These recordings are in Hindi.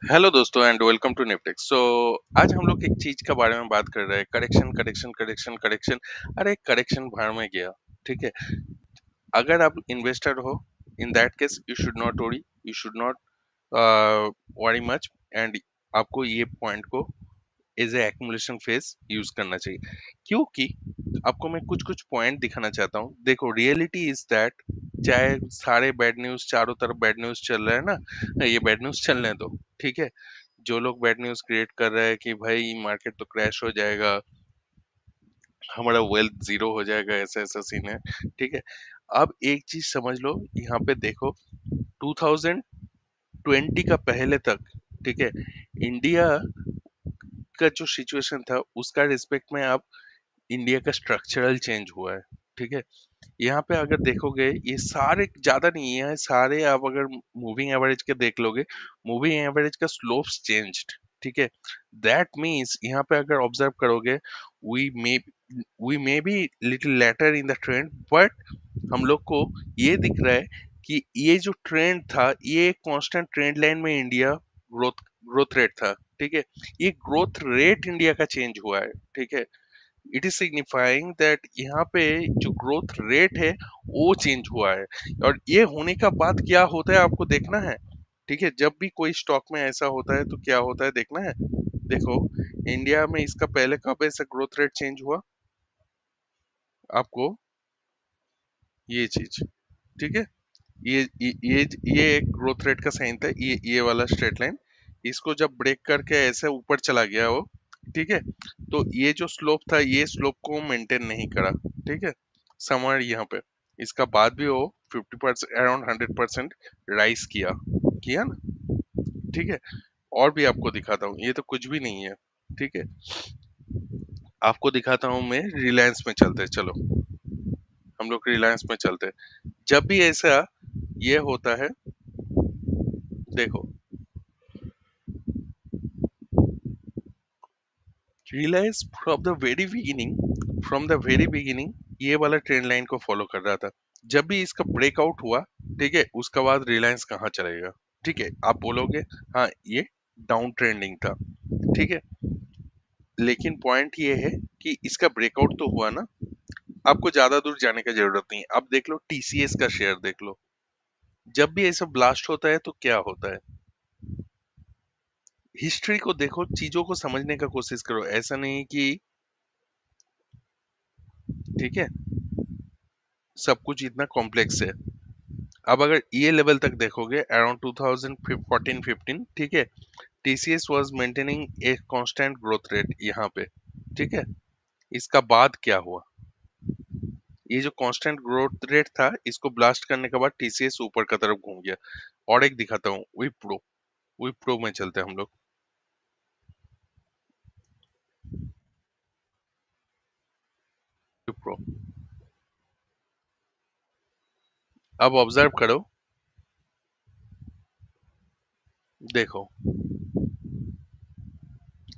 हेलो दोस्तों एंड वेलकम टू निफ्टेक्स। आज हम लोग एक चीज के बारे में बात कर रहे हैं, करेक्शन करेक्शन करेक्शन करेक्शन। अरे करेक्शन भाड़ में गया। ठीक है, अगर आप इन्वेस्टर हो, in that case you should not worry, you should not worry much. And आपको ये पॉइंट को as a accumulation phase use करना चाहिए, क्योंकि आपको मैं कुछ कुछ पॉइंट दिखाना चाहता हूँ। देखो, रियलिटी इज दैट चाहे सारे बैड न्यूज, चारों तरफ बैड न्यूज चल रहा है ना, ये बैड न्यूज चलने दो। ठीक है, जो लोग बैड न्यूज क्रिएट कर रहे हैं कि भाई मार्केट तो क्रैश हो जाएगा, हमारा वेल्थ जीरो हो जाएगा, ऐसा ऐसा सीन है। ठीक है, अब एक चीज समझ लो, यहाँ पे देखो 2020 का पहले तक, ठीक है, इंडिया का जो सिचुएशन था उसका रिस्पेक्ट में आप इंडिया का स्ट्रक्चरल चेंज हुआ है। ठीक है, यहाँ पे अगर देखोगे ये सारे ज्यादा नहीं है, सारे आप अगर मूविंग एवरेज के देख लोगे, मूविंग एवरेज का स्लोप्स चेंज्ड। ठीक है, दैट मीन्स यहाँ पे अगर ऑब्जर्व करोगे, we may we may be little later in the trend, but हम लोग को ये दिख रहा है कि ये जो ट्रेंड था ये कांस्टेंट ट्रेंड लाइन में इंडिया ग्रोथ ग्रोथ रेट था। ठीक है, ये ग्रोथ रेट इंडिया का चेंज हुआ है। ठीक है, इट इज सिग्निफाइंग दैट यहाँ पे जो ग्रोथ रेट है वो चेंज हुआ है। और ये होने का बाद क्या होता है आपको देखना है। ठीक है, जब भी कोई स्टॉक में ऐसा होता है तो क्या होता है देखना है। देखो, इंडिया में इसका पहले कब ऐसा ग्रोथ रेट चेंज हुआ आपको, ये चीज। ठीक है, ये एक ग्रोथ रेट का साइन था, ये वाला स्ट्रेट लाइन, इसको जब ब्रेक करके ऐसे ऊपर चला गया वो, ठीक है, तो ये जो स्लोप था ये स्लोप को मेंटेन नहीं करा। ठीक है, समर यहाँ पे, इसका बाद भी वो 50% अराउंड 100% राइज किया किया ना। ठीक है, और भी आपको दिखाता हूँ, ये तो कुछ भी नहीं है। ठीक है, आपको दिखाता हूँ मैं, रिलायंस में चलते हैं, चलो हम लोग रिलायंस में चलते हैं। जब भी ऐसा ये होता है, देखो Reliance from the very beginning ये वाला ट्रेंड लाइन को फॉलो कर रहा था। जब भी इसका ब्रेकआउट हुआ, ठीक है, उसके बाद रिलायंस कहाँ चलेगा। ठीक है, आप बोलोगे हाँ ये डाउन ट्रेंडिंग था। ठीक है, लेकिन पॉइंट ये है कि इसका ब्रेकआउट तो हुआ ना, आपको ज्यादा दूर जाने की जरूरत नहीं है। अब देख लो टीसीएस का शेयर देख लो, जब भी ऐसा ब्लास्ट होता है तो क्या होता है। हिस्ट्री को देखो, चीजों को समझने का कोशिश करो, ऐसा नहीं कि ठीक है सब कुछ इतना कॉम्प्लेक्स है। अब अगर ये लेवल तक देखोगे अराउंड 2014-15, ठीक है, TCS was maintaining a constant growth rate यहाँ पे। ठीक है, इसका बाद क्या हुआ, ये जो कांस्टेंट ग्रोथ रेट था इसको ब्लास्ट करने के बाद टीसीएस ऊपर की तरफ घूम गया। और एक दिखाता हूँ, विप्रो। विप्रो में चलते हैं हम लोग। विप्रो, अब ऑब्जर्व करो, देखो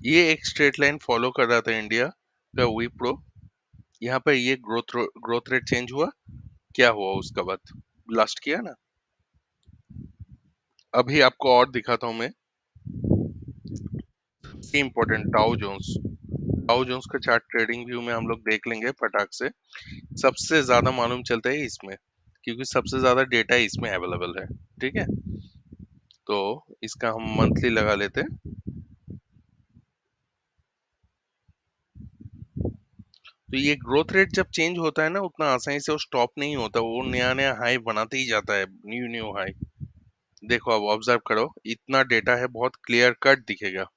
ये एक स्ट्रेट लाइन फॉलो कर रहा था इंडिया का विप्रो, यहाँ पे ये ग्रोथ रेट चेंज हुआ, क्या हुआ उसका बाद, ब्लास्ट किया ना। अभी आपको और दिखाता हूँ मैं, इम्पोर्टेंट डाउ जोन्स का चार्ट ट्रेडिंग व्यू में हम लोग देख लेंगे फटाक से। सबसे ज्यादा मालूम चलता है इसमें, क्योंकि सबसे ज्यादा डेटा इसमें अवेलेबल है। ठीक है, तो इसका हम मंथली लगा लेते हैं। तो ये ग्रोथ रेट जब चेंज होता है ना, उतना आसानी से वो स्टॉप नहीं होता, वो नया नया हाई बनाते ही जाता है, न्यू न्यू हाई। देखो अब ऑब्जर्व करो, इतना डेटा है, बहुत क्लियर कट दिखेगा।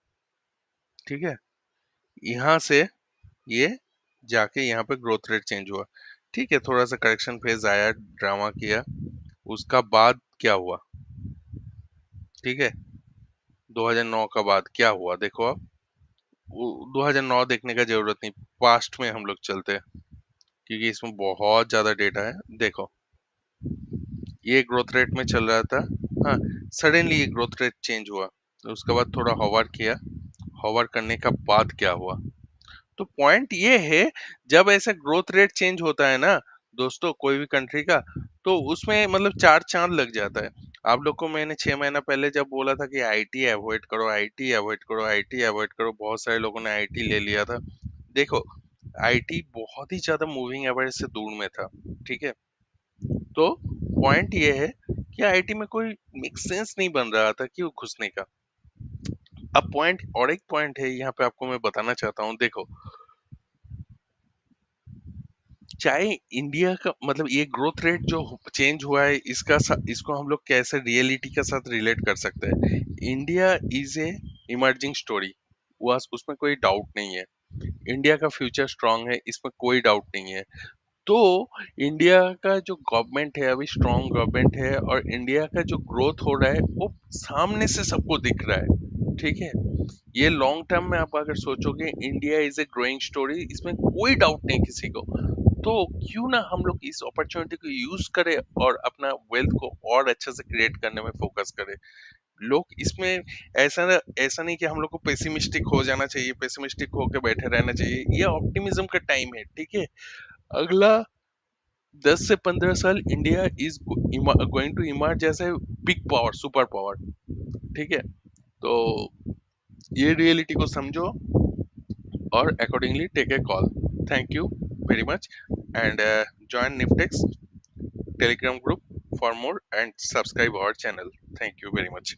ठीक है, यहाँ से ये जाके यहाँ पे ग्रोथ रेट चेंज हुआ। ठीक है, थोड़ा सा करेक्शन फेज आया, ड्रामा किया, उसका बाद क्या हुआ। ठीक है, 2009 का बाद क्या हुआ देखो आप, 2009 देखने का जरूरत नहीं, पास्ट में हम लोग चलते हैं, क्योंकि इसमें बहुत ज्यादा डेटा है। देखो ये ग्रोथ रेट में चल रहा था, हाँ, सडनली ये ग्रोथ रेट चेंज हुआ, उसके बाद थोड़ा होवर किया, होवर करने का बाद क्या हुआ। तो पॉइंट ये है, जब ऐसा ग्रोथ रेट चेंज होता है ना दोस्तों, कोई भी कंट्री का, तो उसमें मतलब चार चांद लग जाता है। आप लोग को मैंने 6 महीना पहले जब बोला था कि आईटी अवॉइड करो, आईटी अवॉइड करो, आईटी अवॉइड करो, बहुत सारे लोगों ने आईटी ले लिया था। देखो, आईटी बहुत ही ज्यादा मूविंग एवरेज से दूर में था, ठीक है। तो पॉइंट ये है कि आईटी में कोई मेक सेंस नहीं बन रहा था कि वो घुसने का। अब पॉइंट, और एक पॉइंट है यहाँ पे आपको मैं बताना चाहता हूँ। देखो, चाहे इंडिया का मतलब ये ग्रोथ रेट जो चेंज हुआ है, इसको हम लोग कैसे रियलिटी के साथ रिलेट कर सकते हैं। India is a emerging story, उसमें कोई डाउट नहीं है। इंडिया का फ्यूचर स्ट्रांग है, इसमें कोई डाउट नहीं है। तो इंडिया का जो गवर्नमेंट है अभी स्ट्रांग गवर्नमेंट है, और इंडिया का जो ग्रोथ हो रहा है वो सामने से सबको दिख रहा है, ठीक है। ये लॉन्ग टर्म में आप अगर सोचोगे, India is a growing story, इसमें कोई डाउट नहीं किसी को। तो क्यों ना हम लोग इस अपॉर्चुनिटी को यूज करें और अपना वेल्थ को और अच्छे से क्रिएट करने में फोकस करें। लोग इसमें ऐसा नहीं कि हम लोग को पेसिमिस्टिक हो जाना चाहिए, पेसिमिस्टिक होकर बैठे रहना चाहिए। ये ऑप्टिमिज्म का टाइम है, ठीक है। अगला 10 से 15 साल India is going to emerge as a big power, super power, ठीक है। तो ये रियलिटी को समझो और accordingly take a call. Thank you very much, and join Niftex Telegram group for more and subscribe our channel. Thank you very much.